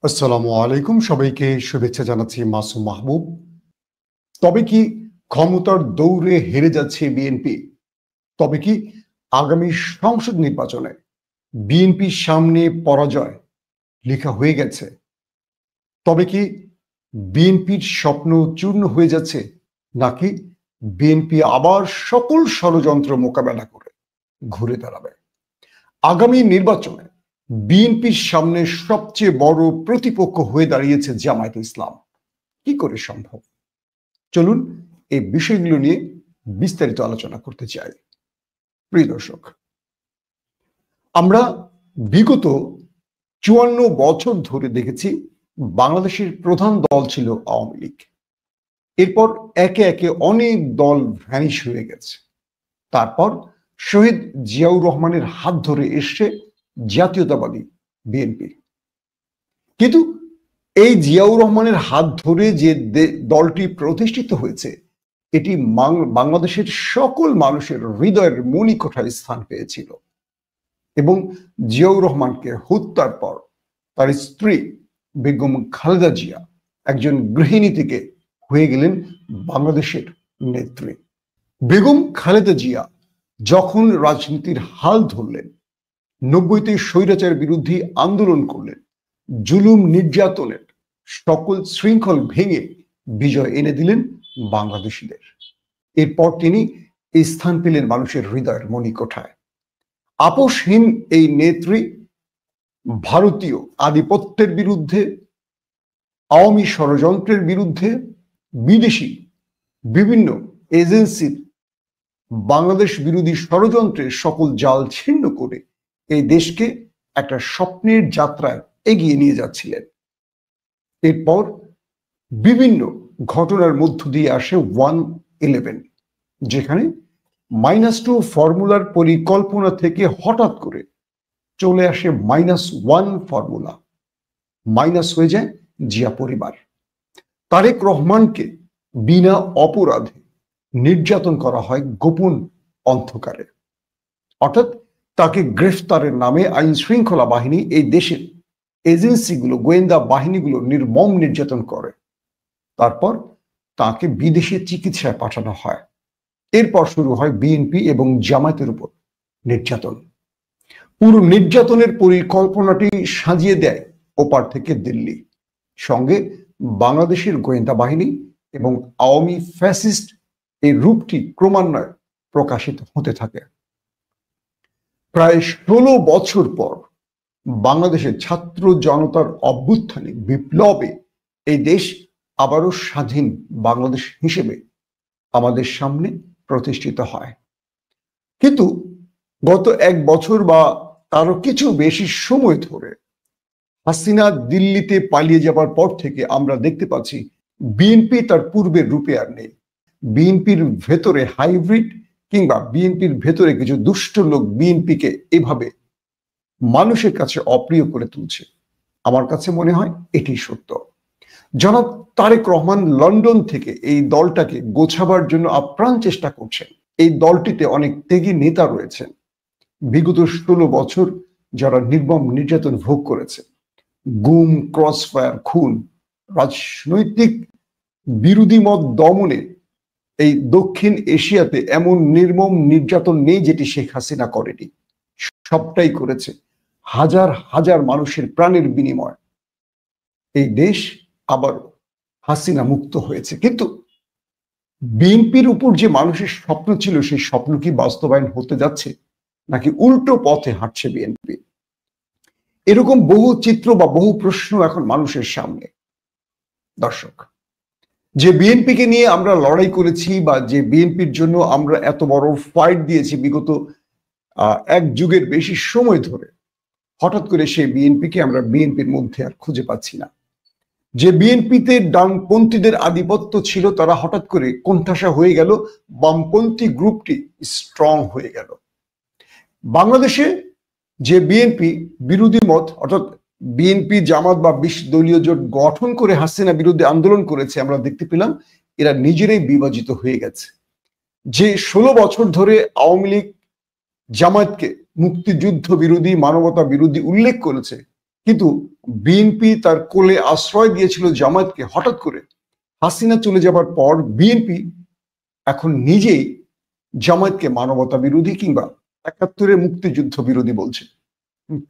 আসসালামু আলাইকুম, সবাইকে শুভেচ্ছা জানাচ্ছি মাসুম মাহবুব। তবে কি ক্ষমতার দৌড়ে হেরে যাচ্ছে বিএনপি? তবে কি আগামী সংসদ নির্বাচনে বিএনপির সামনে পরাজয় লেখা হয়ে গেছে? তবে কি বিএনপির স্বপ্ন চূর্ণ হয়ে যাচ্ছে, নাকি বিএনপি আবার সকল ষড়যন্ত্র মোকাবেলা করে ঘুরে দাঁড়াবে? আগামী নির্বাচনে বিএনপির সামনে সবচেয়ে বড় প্রতিপক্ষ হয়ে দাঁড়িয়েছে জামায়াতে ইসলাম। কি করে সম্ভব? চলুন এই বিষয়গুলো নিয়ে বিস্তারিত আলোচনা করতে চাই। প্রিয় দর্শক, আমরা বিগত ৫৪ বছর ধরে দেখেছি বাংলাদেশের প্রধান দল ছিল আওয়ামী লীগ। এরপর একে একে অনেক দল ভ্যানিশ হয়ে গেছে। তারপর শহীদ জিয়াউর রহমানের হাত ধরে এসছে জাতীয়তাবাদী বিএনপি। কিন্তু এই জিয়াউর রহমানের হাত ধরে যে দলটি প্রতিষ্ঠিত হয়েছে, এটি বাংলাদেশের সকল মানুষের হৃদয়ের মণিকোঠায় স্থান পেয়েছিল। এবং জিয়াউর রহমানকে হত্যার পর তার স্ত্রী বেগম খালেদা জিয়া একজন গৃহিণী থেকে হয়ে গেলেন বাংলাদেশের নেত্রী। বেগম খালেদা জিয়া যখন রাজনীতির হাল ধরলেন, ৯০-তে স্বৈরাচারের বিরুদ্ধে আন্দোলন করলেন, জুলুম নির্যাতনের সকল শৃঙ্খল ভেঙে বিজয় এনে দিলেন বাংলাদেশিদের। এরপর তিনি স্থান পেলেন মানুষের হৃদয়ের মণিকোঠায়। আপোষহীন এই নেত্রী ভারতীয় আধিপত্যের বিরুদ্ধে, আওয়ামী ষড়যন্ত্রের বিরুদ্ধে, বিদেশি বিভিন্ন এজেন্সির বাংলাদেশ বিরোধী ষড়যন্ত্রের সকল জাল ছিন্ন করে এই দেশকে একটা স্বপ্নের যাত্রায় এগিয়ে নিয়ে যাচ্ছিলেন। এরপর বিভিন্ন ঘটনার মধ্য দিয়ে আসে 1-11, যেখানে -2 ফর্মুলার পরিকল্পনা থেকে হঠাৎ করে চলে আসে -1 ফর্মুলা। মাইনাস হয়ে যায় জিয়া পরিবার। তারেক রহমানকে বিনা অপরাধে নির্যাতন করা হয় গোপন অন্ধকারে। অর্থাৎ তাকে গ্রেফতারের নামে আইন শৃঙ্খলা বাহিনী, এই দেশের এজেন্সিগুলো, গোয়েন্দা বাহিনীগুলো নির্মম নির্যাতন করে। তারপর তাকে বিদেশে চিকিৎসায় পাঠানো হয়। এরপর শুরু হয় বিএনপি এবং জামায়াতের উপর নির্যাতন। পুরো নির্যাতনের পরিকল্পনাটি সাজিয়ে দেয় ওপার থেকে দিল্লি, সঙ্গে বাংলাদেশের গোয়েন্দা বাহিনী এবং আওয়ামী ফ্যাসিস্ট। এই রূপটি ক্রমান্বয়ে প্রকাশিত হতে থাকে। প্রায় ১৬ বছর পর বাংলাদেশের ছাত্র জনতার অভ্যুত্থানে, বিপ্লবে এই দেশ আবারও স্বাধীন বাংলাদেশ হিসেবে আমাদের সামনে প্রতিষ্ঠিত হয়। কিন্তু গত ১ বছর বা তারও কিছু বেশি সময় ধরে হাসিনা দিল্লিতে পালিয়ে যাবার পর থেকে আমরা দেখতে পাচ্ছি বিএনপি তার পূর্বের রূপে আর নেই। বিএনপির ভেতরে হাইব্রিড, কিংবা বিএনপির ভেতরে কিছু দুষ্ট লোক বিএনপিকে এভাবে মানুষের কাছে অপ্রিয় করে তুলছে। আমার কাছে মনে হয় এটি সত্য। জনাব তারেক রহমান লন্ডন থেকে এই দলটাকে গোছাবার জন্য আপ্রাণ চেষ্টা করছেন। এই দলটিতে অনেক ত্যাগী নেতা রয়েছেন, বিগত ১৬ বছর যারা নির্মম নির্যাতন ভোগ করেছে, গুম, ক্রসফায়ার, খুন, রাজনৈতিক বিরোধী মত দমনে এই দক্ষিণ এশিয়াতে এমন নির্মম নির্যাতন নেই যেটি শেখ হাসিনা করেনি। সবটাই করেছে হাজার হাজার মানুষের প্রাণের বিনিময়। এই দেশ আবার হাসিনা মুক্ত হয়েছে। কিন্তু বিএনপির উপর যে মানুষের স্বপ্ন ছিল, সেই স্বপ্ন কি বাস্তবায়ন হতে যাচ্ছে, নাকি উল্টো পথে হাঁটছে বিএনপি? এরকম বহু চিত্র বা বহু প্রশ্ন এখন মানুষের সামনে। দর্শক, যে বিএনপিকে নিয়ে আমরা লড়াই করেছি, বা যে বিএনপির জন্য আমরা এত বড় ফাইট দিয়েছি বিগত ১ যুগের বেশি সময় ধরে, হঠাৎ করে সেই বিএনপিকে আমরা বিএনপির মধ্যে আর খুঁজে পাচ্ছি না। যে বিএনপিতে ডানপন্থীদের আধিপত্য ছিল, তারা হঠাৎ করে কোণঠাসা হয়ে গেল, বামপন্থী গ্রুপটি স্ট্রং হয়ে গেল। বাংলাদেশে যে বিএনপি বিরোধী মত, অর্থাৎ বিএনপি জামাত বা ২০ দলীয় জোট গঠন করে হাসিনা বিরুদ্ধে আন্দোলন করেছে, আমরা দেখতে পেলাম এরা নিজেরাই বিভাজিত হয়ে গেছে। যে ১৬ বছর ধরে আওয়ামী লীগ জামায়াতকে মুক্তিযুদ্ধ বিরোধী, মানবতা বিরোধী উল্লেখ করেছে, কিন্তু বিএনপি তার কোলে আশ্রয় দিয়েছিল জামায়াতকে। হঠাৎ করে হাসিনা চলে যাবার পর বিএনপি এখন নিজেই জামায়াতকে মানবতা বিরোধী কিংবা ৭১-এর মুক্তিযুদ্ধ বিরোধী বলছে।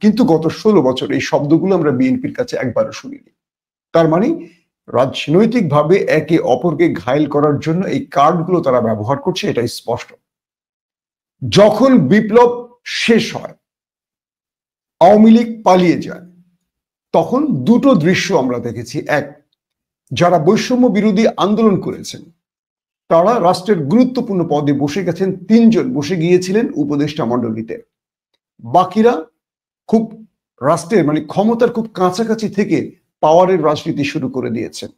কিন্তু গত ১৬ বছর এই শব্দগুলো আমরা বিএনপির কাছে একবারও শুনিনি। তার মানে রাজনৈতিকভাবে একে অপরকে ঘায়েল করার জন্য এই কার্ডগুলো তারা ব্যবহার করছে, এটাই স্পষ্ট। যখন বিপ্লব শেষ হয়, আওয়ামী লীগ পালিয়ে যায়, তখন দুটো দৃশ্য আমরা দেখেছি। এক, যারা বৈষম্য বিরোধী আন্দোলন করেছেন তারা রাষ্ট্রের গুরুত্বপূর্ণ পদে বসে গেছেন, ৩ জন বসে গিয়েছিলেন উপদেষ্টা মণ্ডলীতে। বাকিরা খুব রাষ্ট্রের মানে ক্ষমতার খুব কাছাকাছি থেকে পাওয়ারের রাজনীতি শুরু করে দিয়েছেন।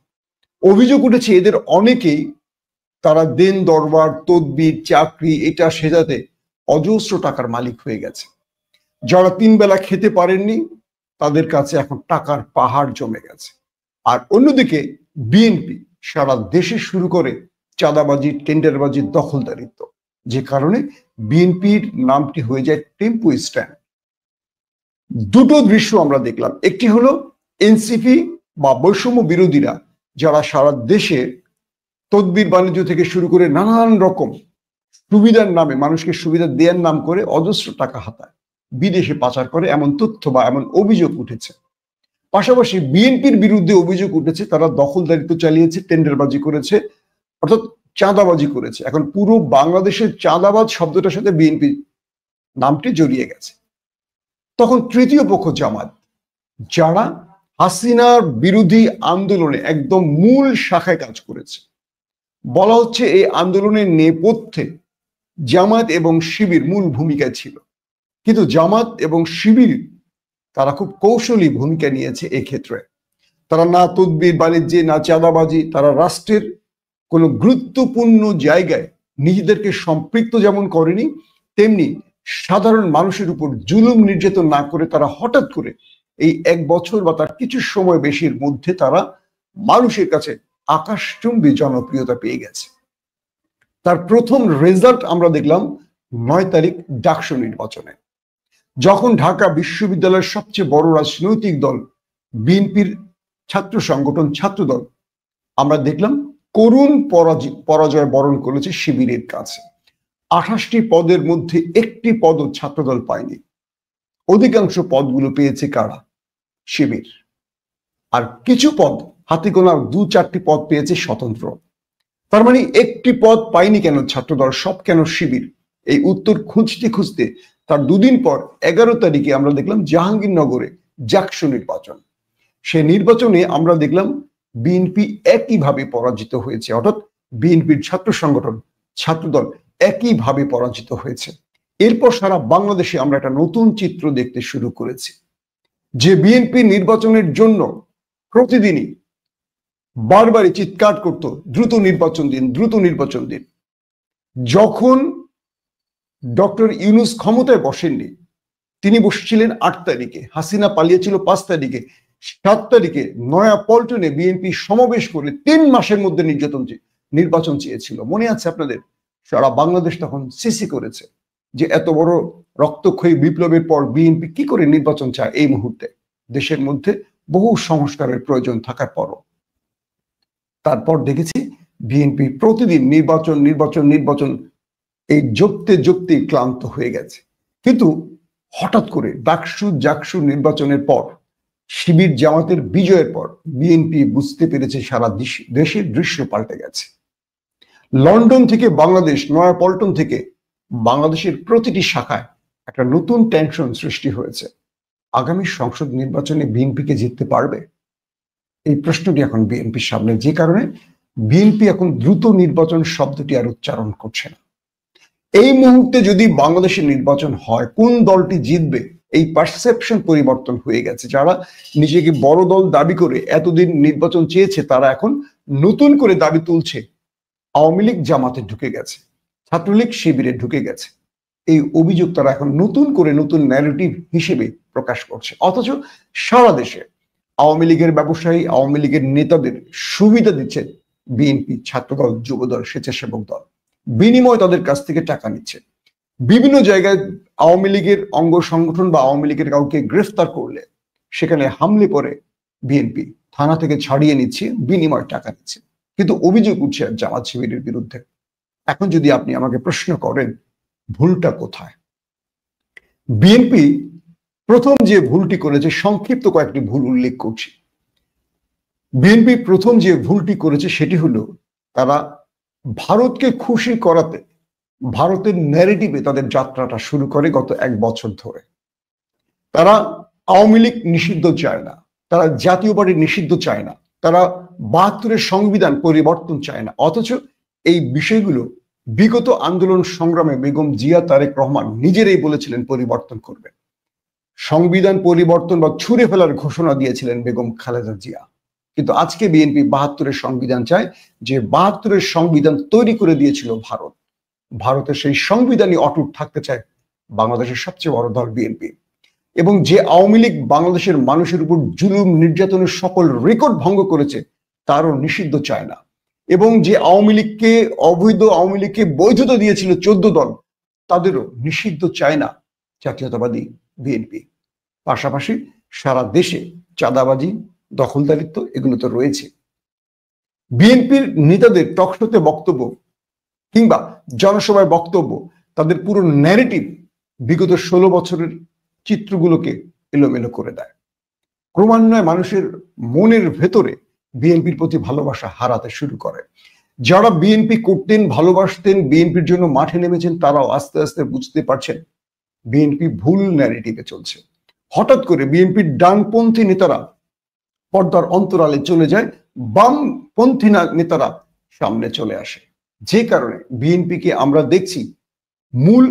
অভিযোগ উঠেছে এদের অনেকেই তারা দেন দরবার, তদবির, চাকরি এটা সেজাতে অজস্র টাকার মালিক হয়ে গেছে। যারা ৩ বেলা খেতে পারেননি তাদের কাছে এখন টাকার পাহাড় জমে গেছে। আর অন্যদিকে বিএনপি সারা দেশে শুরু করে চাঁদাবাজি, টেন্ডারবাজি, দখলদারিত্ব, যে কারণে বিএনপির নামটি হয়ে যায় টেম্পো স্ট্যান্ড। দুটো দৃশ্য আমরা দেখলাম। একটি হলো এনসিপি বা বৈষম্য বিরোধীরা যারা সারা দেশে তদবির বাণিজ্য থেকে শুরু করে নানান রকম সুবিধার নামে, মানুষকে সুবিধা দেওয়ার নাম করে অজস্র টাকা হাতায়, বিদেশে পাচার করে, এমন তথ্য বা এমন অভিযোগ উঠেছে। পাশাপাশি বিএনপির বিরুদ্ধে অভিযোগ উঠেছে তারা দখলদারিত্ব চালিয়েছে, টেন্ডারবাজি করেছে, অর্থাৎ চাঁদাবাজি করেছে। এখন পুরো বাংলাদেশের চাঁদাবাজ শব্দটার সাথে বিএনপি নামটি জড়িয়ে গেছে। তখন তৃতীয় পক্ষ জামাত, যারা হাসিনার বিরোধী আন্দোলনে একদম মূল শাখায় কাজ করেছে। বলা হচ্ছে এই আন্দোলনের নেপথ্যে জামাত এবং শিবির মূল ভূমিকায় ছিল, কিন্তু জামাত এবং শিবির তারা খুব কৌশলী ভূমিকা নিয়েছে এক্ষেত্রে। তারা না তদবির বাণিজ্যে, না চাঁদাবাজি, তারা রাষ্ট্রের কোনো গুরুত্বপূর্ণ জায়গায় নিজেদেরকে সম্পৃক্ত যেমন করেনি, তেমনি সাধারণ মানুষের উপর জুলুম নির্যাতন না করে তারা হঠাৎ করে এই ১ বছর বা তার কিছু সময় বেশির মধ্যে তারা মানুষের কাছে আকাশচুম্বী জনপ্রিয়তা পেয়ে গেছে। তার প্রথম রেজাল্ট আমরা দেখলাম ৯ তারিখ ডাকসু নির্বাচনে, যখন ঢাকা বিশ্ববিদ্যালয়ের সবচেয়ে বড় রাজনৈতিক দল বিএনপির ছাত্র সংগঠন ছাত্রদল আমরা দেখলাম করুণ পরাজয় বরণ করেছে শিবিরের কাছে। ২৮টি পদের মধ্যে একটি পদও ছাত্রদল পায়নি। অধিকাংশ পদগুলো পেয়েছে কারা? শিবির। আর কিছু পদ, হাতে গোনা ২-৪টি পদ পেয়েছে স্বতন্ত্র। তার মানে একটি পদ পায়নি কেন ছাত্রদল, সব কেন শিবির? এই উত্তর খুঁজতে খুঁজতে তার ২ দিন পর ১১ তারিখে আমরা দেখলাম জাহাঙ্গীরনগরে জাকসু নির্বাচন। সে নির্বাচনে আমরা দেখলাম বিএনপি একইভাবে পরাজিত হয়েছে, অর্থাৎ বিএনপির ছাত্র সংগঠন ছাত্রদল একইভাবে পরাজিত হয়েছে। এরপর সারা বাংলাদেশে আমরা একটা নতুন চিত্র দেখতে শুরু করেছি, যে বিএনপি নির্বাচনের জন্য প্রতিদিনই বারবারই চিৎকার করত দ্রুত নির্বাচন দিন, দ্রুত নির্বাচন দিন। যখন ডক্টর ইউনূস ক্ষমতায় বসেননি, তিনি বসেছিলেন ৮ তারিখে, হাসিনা পালিয়েছিল ৫ তারিখে, ৭ তারিখে নয়াপল্টনে বিএনপি সমাবেশ করে ৩ মাসের মধ্যে নির্বাচন চেয়েছিল। মনে আছে আপনাদের? সারা বাংলাদেশ তখন সিসি করেছে যে এত বড় রক্তক্ষয়ী বিপ্লবের পর বিএনপি কি করে নির্বাচন চায় এই মুহূর্তে, দেশের মধ্যে বহু সংস্কারের প্রয়োজন থাকার পরও। তারপর দেখেছি বিএনপি প্রতিদিন নির্বাচন নির্বাচন নির্বাচন, এই যোগতে ক্লান্ত হয়ে গেছে। কিন্তু হঠাৎ করে জাকসু নির্বাচনের পর, শিবির জামাতের বিজয়ের পর বিএনপি বুঝতে পেরেছে সারা দেশের দৃশ্য পাল্টে গেছে। লন্ডন থেকে বাংলাদেশ, নয়াপল্টন থেকে বাংলাদেশের প্রতিটি শাখায় একটা নতুন টেনশন সৃষ্টি হয়েছে। আগামী সংসদ নির্বাচনে বিএনপিকে জিততে পারবে? এই প্রশ্নটি এখন বিএনপির সামনে, যে কারণে বিএনপি এখন দ্রুত নির্বাচন শব্দটি আর উচ্চারণ করছে না। এই মুহূর্তে যদি বাংলাদেশের নির্বাচন হয়, কোন দলটি জিতবে এই পারসেপশন পরিবর্তন হয়ে গেছে। যারা নিজেকে বড় দল দাবি করে এতদিন নির্বাচন চেয়েছে, তারা এখন নতুন করে দাবি তুলছে আওয়ামী লীগ জামাতে ঢুকে গেছে, ছাত্রলীগ শিবিরে ঢুকে গেছে। এই অভিযোগ তারা এখন নতুন করে নতুন ন্যারেটিভ হিসেবে প্রকাশ করছে। অথচ সারা দেশে আওয়ামী লীগের ব্যবসায়ী, আওয়ামী লীগের নেতাদের সুবিধা দিচ্ছে বিএনপি, ছাত্রদল, যুবদল, স্বেচ্ছাসেবক দল, বিনিময়ে তাদের কাছ থেকে টাকা নিচ্ছে। বিভিন্ন জায়গায় আওয়ামী লীগের অঙ্গ সংগঠন বা আওয়ামী লীগের কাউকে গ্রেফতার করলে সেখানে হামলে পড়ে বিএনপি, থানা থেকে ছাড়িয়ে নিচ্ছে, বিনিময় টাকা নিচ্ছে, কিন্তু অভিযোগ উঠছে জামাত শিবিরের বিরুদ্ধে। এখন যদি আপনি আমাকে প্রশ্ন করেন ভুলটা কোথায়, বিএনপি প্রথম যে ভুলটি করেছে, সংক্ষিপ্ত কয়েকটি ভুল উল্লেখ করছি। বিএনপি প্রথম যে ভুলটি করেছে সেটি হলো তারা ভারতকে খুশি করাতে ভারতের ন্যারেটিভে তাদের যাত্রাটা শুরু করে গত 1 বছর ধরে। তারা আওয়ামী লীগ নিষিদ্ধ চায় না, তারা জাতীয় পার্টি নিষিদ্ধ চায় না, তারা 72-এর সংবিধান পরিবর্তন চায় না, অথচ এই বিষয়গুলো বিগত আন্দোলন সংগ্রামে বেগম জিয়া তারেক রহমান নিজেরাই বলেছিলেন পরিবর্তন করবেন। সংবিধান পরিবর্তন বা ছুঁড়ে ফেলার ঘোষণা দিয়েছিলেন বেগম খালেদা জিয়া। কিন্তু আজকে বিএনপি 72-এর সংবিধান চায়, যে 72-এর সংবিধান তৈরি করে দিয়েছিল ভারত। ভারতের সেই সংবিধানই অটুট থাকতে চায় বাংলাদেশের সবচেয়ে বড় দল বিএনপি। এবং যে আওয়ামী লীগ বাংলাদেশের মানুষের উপর জুলুম নির্যাতনের সকল রেকর্ড ভঙ্গ করেছে তারও নিষিদ্ধ চায় না। এবং যে আওয়ামী লীগকে, অবৈধ আওয়ামী লীগকে বৈধতা দিয়েছিল 14 দল, তাদেরও নিষিদ্ধ চায় না জাতীয়তাবাদী বিএনপি। পাশাপাশি সারা দেশে চাঁদাবাজি, দখলদারিত্ব এগুলো তো রয়েছে। বিএনপির নেতাদের টকশোতে বক্তব্য কিংবা জনসভায় বক্তব্য, তাদের পুরো ন্যারেটিভ বিগত 16 বছরের চিত্রগুলোকে এলোমেলো করে দেয়। ক্রমান্বয়ে মানুষের মনের ভেতরে বিএনপির প্রতি ভালোবাসা হারাতে শুরু করে। যারা বিএনপি করতেন, ভালোবাসতেন, বিএনপির জন্য মাঠে নেমেছেন, তারাও আস্তে আস্তে বুঝতে পারছেন বিএনপি ভুল ন্যারেটিভে চলছে। হঠাৎ করে বিএনপির ডানপন্থী নেতারা পর্দার অন্তরালে চলে যায়, বামপন্থী নেতারা সামনে চলে আসে, যে কারণে বিএনপিকে আমরা দেখছি মূল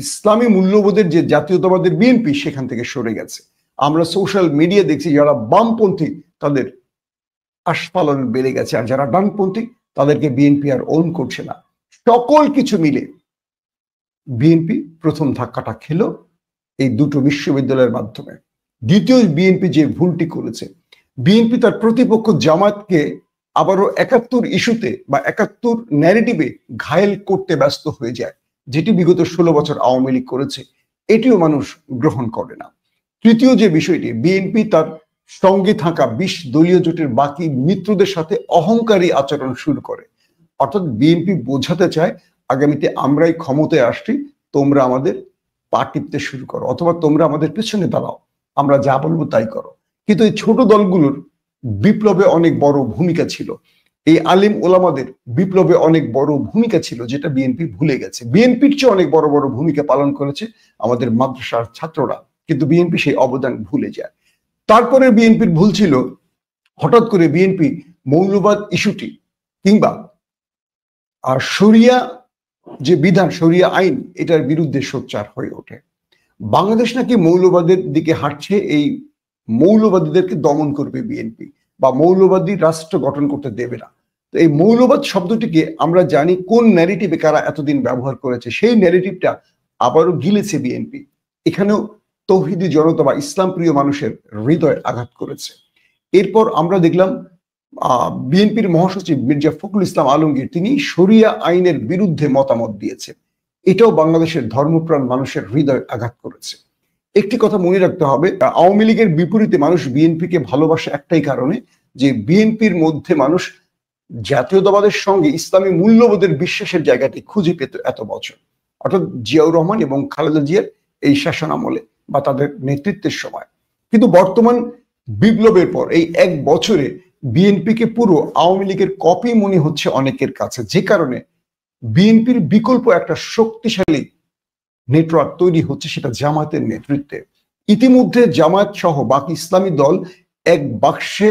ইসলামী মূল্যবোধের যে জাতীয়তাবাদের বিএনপি সেখান থেকে সরে গেছে। আমরা সোশ্যাল মিডিয়া দেখছি যারা বামপন্থী তাদের আস্ফালন বেড়ে গেছে, আর যারা ডানপন্থী তাদেরকে বিএনপি আর ওন করছে না। সকল কিছু মিলে বিএনপি প্রথম ধাক্কাটা খেলো এই দুটো বিশ্ববিদ্যালয়ের মাধ্যমে। দ্বিতীয় বিএনপি যে ভুলটি করেছে, বিএনপি তার প্রতিপক্ষ জামাতকে আবারও 71 ইস্যুতে বা 71 ন্যারেটিভে ঘায়েল করতে ব্যস্ত হয়ে যায়, যেটি বিগত 16 বছর আওয়ামী লীগ করেছে, এটিও মানুষ গ্রহণ করে না। তৃতীয় যে বিষয়টি, বিএনপি তার সঙ্গে থাকা 20 দলীয় জোটের বাকি মিত্রদের সাথে অহংকারী আচরণ শুরু করে। অর্থাৎ বিএনপি বোঝাতে চায় আগামীতে আমরাই ক্ষমতায় আসছি, তোমরা আমাদের পা টিপতে শুরু করো, অথবা তোমরা আমাদের পেছনে দাঁড়াও, আমরা যা বলবো তাই করো। কিন্তু এই ছোট দলগুলোর বিপ্লবে অনেক বড় ভূমিকা ছিল, এই আলিম ওলামাদের বিপ্লবে অনেক বড় ভূমিকা ছিল, যেটা বিএনপি ভুলে গেছে। বিএনপির চেয়ে অনেক বড় বড় ভূমিকা পালন করেছে আমাদের মাদ্রাসার ছাত্ররা, কিন্তু বিএনপি সেই অবদান ভুলে যায়। তারপরে বিএনপির ভুল ছিল হঠাৎ করে বিএনপি মৌলবাদ ইস্যুটি কিংবা শরিয়া যে বিধান, শরিয়া আইন, এটার বিরুদ্ধে সোচ্চার হয়ে ওঠে। বাংলাদেশ নাকি মৌলবাদের দিকে হাঁটছে, এই মৌলবাদীদেরকে দমন করবে বিএনপি, বা মৌলবাদী রাষ্ট্র গঠন করতে দেবে না। তো এই মৌলবাদ শব্দটিকে আমরা জানি কোন ন্যারেটিভে কারা এতদিন ব্যবহার করেছে, সেই ন্যারেটিভটা আবারও গিলেছে বিএনপি। এখানেও তৌহিদি জনতা বা ইসলাম প্রিয় মানুষের হৃদয় আঘাত করেছে। এরপর আমরা দেখলাম বিএনপির মহাসচিব মির্জা ফখরুল ইসলাম আলমগীর, তিনি শরিয়া আইনের বিরুদ্ধে মতামত দিয়েছে। এটাও বাংলাদেশের ধর্মপ্রাণ মানুষের হৃদয় আঘাত করেছে। একটি কথা মনে রাখতে হবে, আওয়ামী লীগের বিপরীতে মানুষ বিএনপিকে ভালোবাসে একটাই কারণে, যে বিএনপির মধ্যে মানুষ জাতীয়তাবাদের সঙ্গে ইসলামী মূল্যবোধের বিশ্বাসের জায়গাটি খুঁজে পেত এত বছর, অর্থাৎ জিয়াউর রহমান এবং খালেদা জিয়ার এই শাসন আমলে বা তাদের নেতৃত্বের সময়। কিন্তু বর্তমান বিপ্লবের পর এই 1 বছরে বিএনপিকে পুরো আওয়ামী লীগের কপি মনে হচ্ছে অনেকের কাছে, যে কারণে বিএনপির বিকল্প একটা শক্তিশালী নেটওয়ার্ক তৈরি হচ্ছে, সেটা জামায়াতের নেতৃত্বে। ইতিমধ্যে জামায়াত সহ বাকি ইসলামী দল এক বাক্সে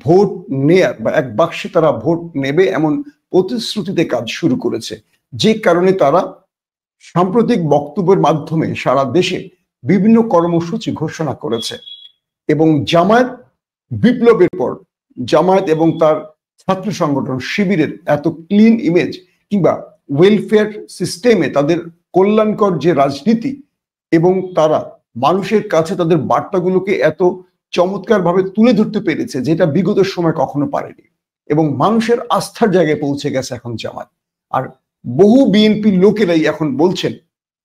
ভোট নেয়ার বা এক বাক্সে তারা ভোট নেবে এমন প্রতিশ্রুতিতে কাজ শুরু করেছে, যে কারণে তারা সাম্প্রতিক বক্তব্যের মাধ্যমে সারা দেশে বিভিন্ন কর্মসূচি ঘোষণা করেছে। এবং জামায়াত বিপ্লবের পর জামায়াত এবং তার ছাত্র সংগঠন শিবিরের এত ক্লিন ইমেজ কিংবা ওয়েলফেয়ার সিস্টেমে তাদের কল্যাণকর যে রাজনীতি, এবং তারা মানুষের কাছে তাদের বার্তাগুলোকে এত চমৎকার ভাবে তুলে ধরতে পেরেছে, যেটা বিগত সময় কখনো পারেনি, এবং মানুষের আস্থার জায়গায় পৌঁছে গেছে এখন জামায়াত। আর বহু বিএনপি লোকেরাই এখন বলছেন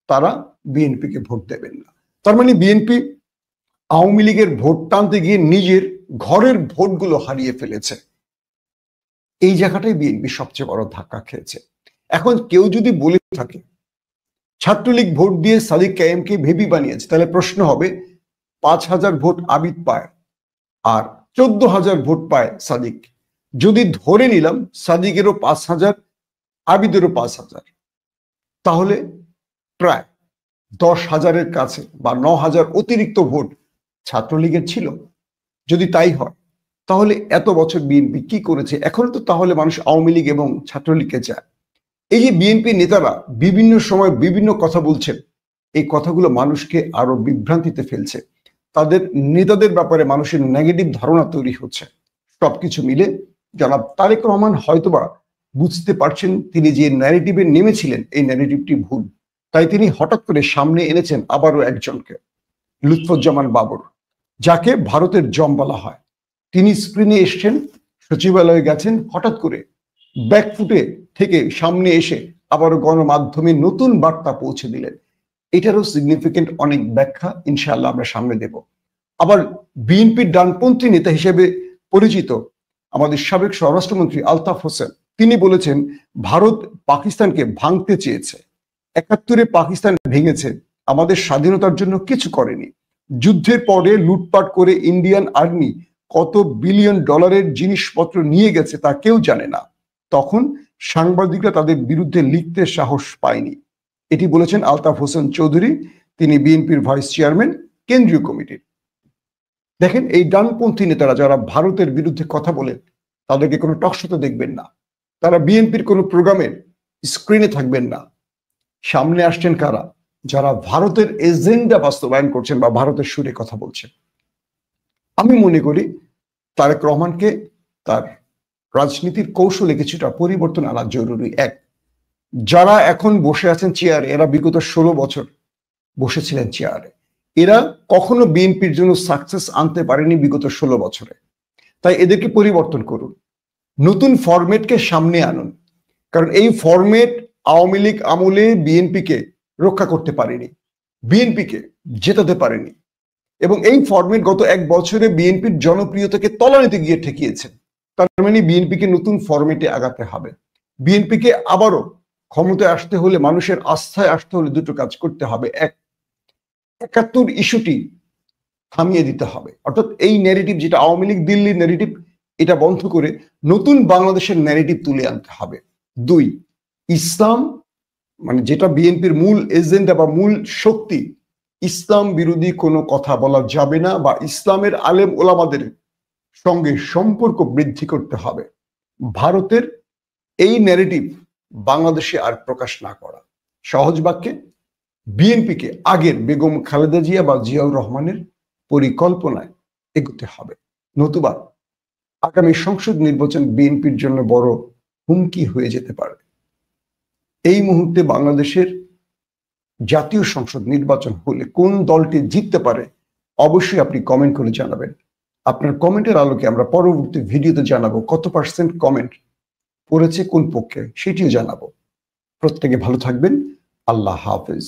তারা বিএনপিকে ভোট দেবেন না। তার মানে বিএনপি আওয়ামী লীগের ভোট টানতে গিয়ে নিজের ঘরের ভোটগুলো হারিয়ে ফেলেছে। এই জায়গাটাই বিএনপি সবচেয়ে বড় ধাক্কা খেয়েছে। এখন কেউ যদি বলে থাকে ছাত্রলীগ ভোট দিয়ে সাদিক কায়েমকে ভেবি বানিয়েছে, তাহলে প্রশ্ন হবে 5,000 ভোট আবিদ পায় আর 14,000 ভোট পায় সাদিক। যদি ধরে নিলাম সাদিকেরও 5,000 আবিদেরও 5,000, তাহলে প্রায় 10,000-এর কাছে বা 9,000 অতিরিক্ত ভোট ছাত্রলীগের ছিল। যদি তাই হয় তাহলে এত বছর বিএনপি কি করেছে? এখন তো তাহলে মানুষ আওয়ামী লীগ এবং ছাত্রলীগকে চায়। এই যে বিএনপি নেতারা বিভিন্ন সময় বিভিন্ন কথা বলছেন, এই কথাগুলো মানুষকে আরো বিভ্রান্তিতে ফেলছে। তাদের নেতাদের ব্যাপারে মানুষের নেগেটিভ ধারণা তৈরি হচ্ছে। সবকিছু মিলে জনাব তারেক রহমান হয়তোবা বুঝতে পারছেন তিনি যে ন্যারেটিভে নেমেছিলেন এই ন্যারেটিভটি ভুল। তাই তিনি হঠাৎ করে সামনে এনেছেন আবারও একজনকে, লুৎফুজ্জামান বাবর, যাকে ভারতের জম বলা হয়। তিনি স্ক্রিনে এসছেন, সচিবালয়ে গেছেন, হঠাৎ করে ব্যাকফুটে থেকে সামনে এসে আবারও গণমাধ্যমে নতুন বার্তা পৌঁছে দিলেন। এটারও সিগনিফিকেন্ট অনেক ব্যাখ্যা ইনশাআল্লাহ আমরা সামনে দেব। আবার বিএনপির ডানপন্থী নেতা হিসেবে পরিচিত আমাদের সাবেক স্বরাষ্ট্রমন্ত্রী আলতাফ হোসেন, তিনি বলেছেন ভারত পাকিস্তানকে ভাঙতে চেয়েছে। 71-এ পাকিস্তান ভেঙেছে, আমাদের স্বাধীনতার জন্য কিছু করেনি। যুদ্ধের পরে লুটপাট করে ইন্ডিয়ান আর্মি কত বিলিয়ন ডলারের জিনিসপত্র নিয়ে গেছে তা কেউ জানে না। তখন সাংবাদিকরা তাদের বিরুদ্ধে লিখতে সাহস পায়নি। এটি বলেছেন আলতাফ হোসেন চৌধুরী, তিনি বিএনপির ভাইস চেয়ারম্যান কেন্দ্রীয় কমিটির। দেখেন, এই ডানপন্থী নেতারা যারা ভারতের বিরুদ্ধে কথা বলেন তাদেরকে কোনো টকশোতে দেখবেন না, তারা বিএনপির কোনো প্রোগ্রামের স্ক্রিনে থাকবেন না। সামনে আসছেন কারা? যারা ভারতের এজেন্ডা বাস্তবায়ন করছেন বা ভারতের সুরে কথা বলছেন। আমি মনে করি তারেক রহমানকে তার রাজনীতির কৌশলে কিছুটা পরিবর্তন আনা জরুরি। এক, যারা এখন বসে আছেন চেয়ারে, এরা বিগত 16 বছর বসেছিলেন চেয়ারে, এরা কখনো বিএনপির জন্য সাকসেস আনতে পারেনি বিগত 16 বছরে। তাই এদেরকে পরিবর্তন করুন, নতুন ফরম্যাটকে সামনে আনুন। কারণ এই ফরম্যাট আওয়ামী লীগ আমলে বিএনপিকে রক্ষা করতে পারেনি, বিএনপিকে জেতাতে পারেনি, এবং এই ফরম্যাট গত 1 বছরে বিএনপির জনপ্রিয়তাকে তলানিতে গিয়ে ঠেকিয়েছে। তার মানে বিএনপিকে নতুন ফরম্যাটে আগাতে হবে। বিএনপিকে আবারও ক্ষমতায় আসতে হলে, মানুষের আস্থায় আসতে হলে দুটো কাজ করতে হবে। এক, 71 ইস্যুটি থামিয়ে দিতে হবে, অর্থাৎ এই ন্যারেটিভ যেটা আওয়ামী লীগ দিল্লির ন্যারেটিভ, এটা বন্ধ করে নতুন বাংলাদেশের ন্যারেটিভ তুলে আনতে হবে। 2, ইসলাম, মানে যেটা বিএনপির মূল এজেন্ডা বা মূল শক্তি, ইসলাম বিরোধী কোনো কথা বলা যাবে না বা ইসলামের আলেম ওলামাদের সঙ্গে সম্পর্ক বৃদ্ধি করতে হবে। ভারতের এই ন্যারেটিভ বাংলাদেশে আর প্রকাশ না করা। সহজ বাক্যে বিএনপিকে আগের বেগম খালেদা জিয়া বা জিয়াউর রহমানের পরিকল্পনায় এগোতে হবে, নতুবা আগামী সংসদ নির্বাচন বিএনপির জন্য বড় হুমকি হয়ে যেতে পারে। এই মুহূর্তে বাংলাদেশের জাতীয় সংসদ নির্বাচন হলে কোন দলটি জিততে পারে অবশ্যই আপনি কমেন্ট করে জানাবেন। আপনার কমেন্টের আলোকে আমরা পরবর্তী ভিডিওতে জানাবো কত পার্সেন্ট কমেন্ট পড়েছে কোন পক্ষে, সেটিও জানাবো। প্রত্যেকে ভালো থাকবেন। আল্লাহ হাফেজ।